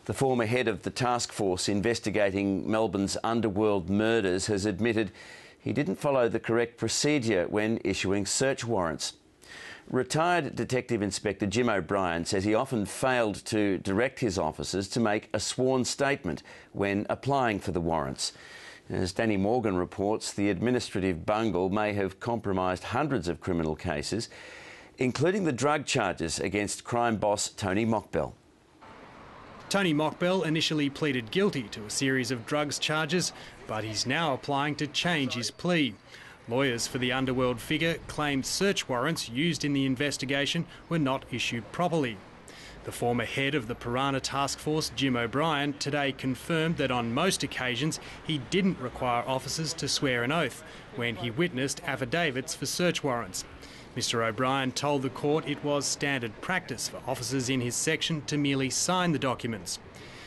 The former head of the task force investigating Melbourne's underworld murders has admitted he didn't follow the correct procedure when issuing search warrants. Retired Detective Inspector Jim O'Brien says he often failed to direct his officers to make a sworn statement when applying for the warrants. As Danny Morgan reports, the administrative bungle may have compromised hundreds of criminal cases, including the drug charges against crime boss Tony Mockbell. Tony Mockbell initially pleaded guilty to a series of drugs charges, but he's now applying to change his plea. Lawyers for the underworld figure claimed search warrants used in the investigation were not issued properly. The former head of the Piranha Task Force, Jim O'Brien, today confirmed that on most occasions he didn't require officers to swear an oath when he witnessed affidavits for search warrants. Mr O'Brien told the court it was standard practice for officers in his section to merely sign the documents.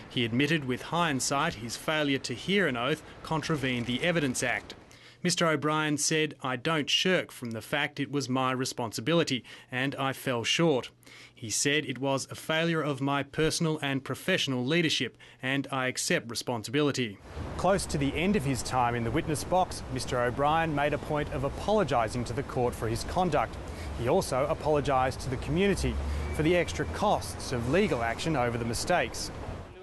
He admitted with hindsight his failure to hear an oath contravened the Evidence Act. Mr O'Brien said, "I don't shirk from the fact it was my responsibility and I fell short." He said it was a failure of my personal and professional leadership and I accept responsibility. Close to the end of his time in the witness box, Mr O'Brien made a point of apologising to the court for his conduct. He also apologised to the community for the extra costs of legal action over the mistakes.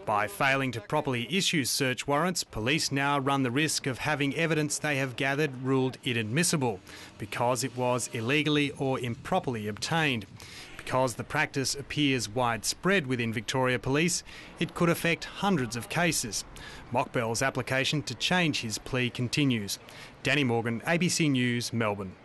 By failing to properly issue search warrants, police now run the risk of having evidence they have gathered ruled inadmissible because it was illegally or improperly obtained. Because the practice appears widespread within Victoria Police, it could affect hundreds of cases. Mockbell's application to change his plea continues. Danny Morgan, ABC News, Melbourne.